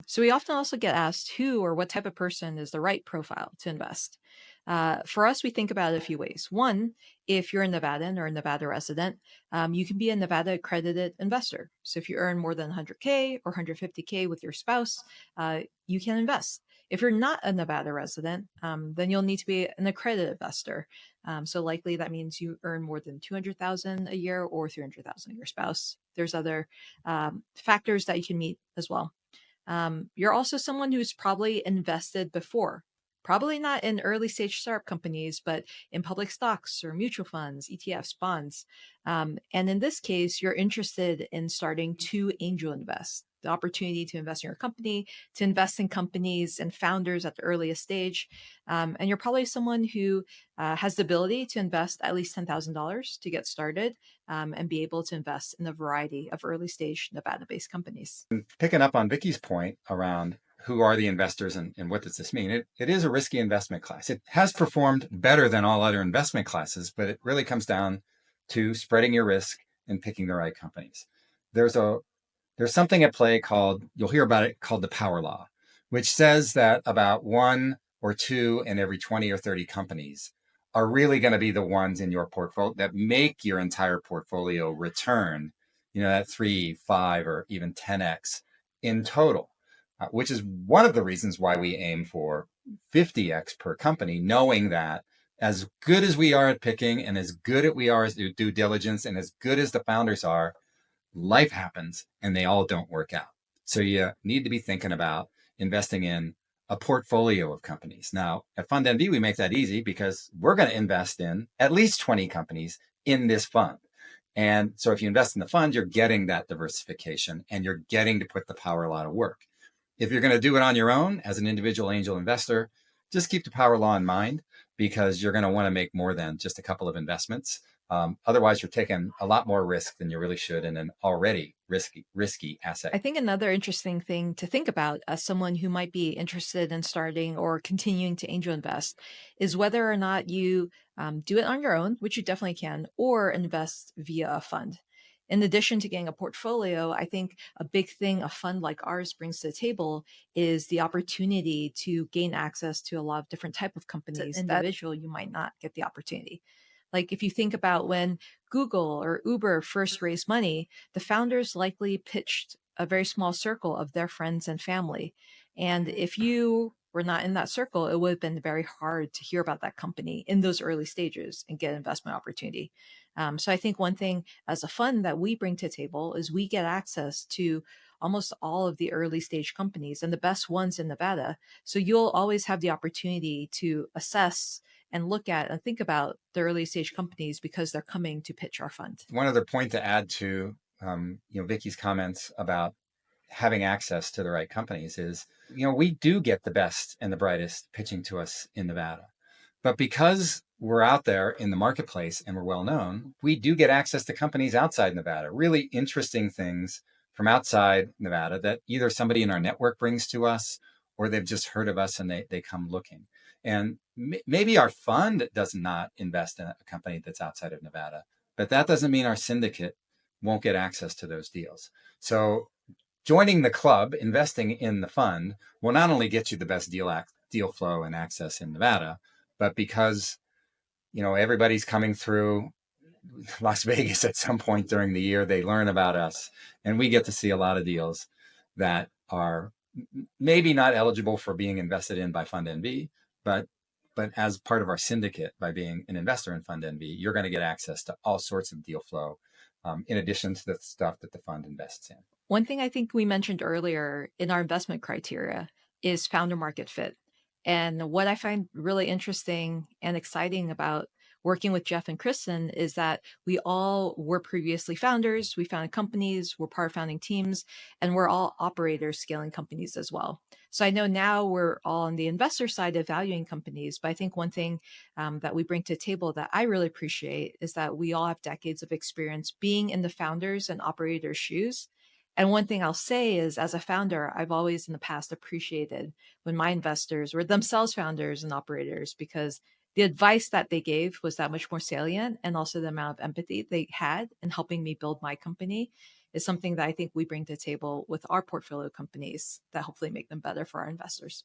So we often also get asked who or what type of person is the right profile to invest. For us, we think about it a few ways. One, if you're a Nevadan or a Nevada resident, you can be a Nevada accredited investor. So if you earn more than 100K or 150K with your spouse, you can invest. If you're not a Nevada resident, then you'll need to be an accredited investor. So likely that means you earn more than 200,000 a year or 300,000 of your spouse. There's other factors that you can meet as well. You're also someone who's probably invested before, probably not in early stage startup companies, but in public stocks or mutual funds, ETFs, bonds. And in this case, you're interested in starting to angel invest, the opportunity to invest in your company, to invest in companies and founders at the earliest stage. And you're probably someone who has the ability to invest at least $10,000 to get started and be able to invest in a variety of early stage Nevada based companies. Picking up on Vicky's point around who are the investors and what does this mean? It is a risky investment class. It has performed better than all other investment classes, but it really comes down to spreading your risk and picking the right companies. There's something at play called, you'll hear about it, called the power law, which says that about one or two in every 20 or 30 companies are really going to be the ones in your portfolio that make your entire portfolio return, that 3, 5, or even 10x in total, which is one of the reasons why we aim for 50x per company, knowing that as good as we are at picking and as good as we are as due diligence and as good as the founders are, life happens and they all don't work out. So you need to be thinking about investing in a portfolio of companies. Now, at FundNV, we make that easy because we're going to invest in at least 20 companies in this fund. And so if you invest in the fund, you're getting that diversification and you're getting to put the power law to work. If you're going to do it on your own as an individual angel investor, just keep the power law in mind because you're going to want to make more than just a couple of investments. Otherwise, you're taking a lot more risk than you really should in an already risky asset. I think another interesting thing to think about as someone who might be interested in starting or continuing to angel invest is whether or not you do it on your own, which you definitely can, or invest via a fund. In addition to getting a portfolio, I think a big thing a fund like ours brings to the table is the opportunity to gain access to a lot of different type of companies. As an individual, you might not get the opportunity. Like if you think about when Google or Uber first raised money, the founders likely pitched a very small circle of their friends and family. And if you were not in that circle, it would have been very hard to hear about that company in those early stages and get investment opportunity. So I think one thing as a fund that we bring to the table is we get access to almost all of the early stage companies and the best ones in Nevada. So you'll always have the opportunity to assess and look at and think about the early stage companies because they're coming to pitch our fund. One other point to add to Vicky's comments about having access to the right companies is, we do get the best and the brightest pitching to us in Nevada. But because we're out there in the marketplace and we're well known, we do get access to companies outside Nevada, really interesting things from outside Nevada that either somebody in our network brings to us or they've just heard of us and they come looking. And maybe our fund does not invest in a company that's outside of Nevada, but that doesn't mean our syndicate won't get access to those deals. So joining the club, investing in the fund, will not only get you the best deal flow and access in Nevada, but because everybody's coming through Las Vegas at some point during the year, they learn about us, and we get to see a lot of deals that are maybe not eligible for being invested in by FundNV, but as part of our syndicate, by being an investor in FundNV, you're going to get access to all sorts of deal flow, in addition to the stuff that the fund invests in. One thing I think we mentioned earlier in our investment criteria is founder market fit. And what I find really interesting and exciting about working with Jeff and Kristen is that we all were previously founders. We founded companies, we're part of founding teams, and we're all operators scaling companies as well. So I know now we're all on the investor side evaluating companies, but I think one thing that we bring to the table that I really appreciate is that we all have decades of experience being in the founders and operators' shoes. And one thing I'll say is, as a founder, I've always in the past appreciated when my investors were themselves founders and operators because the advice that they gave was that much more salient, and also the amount of empathy they had in helping me build my company is something that I think we bring to the table with our portfolio companies that hopefully make them better for our investors.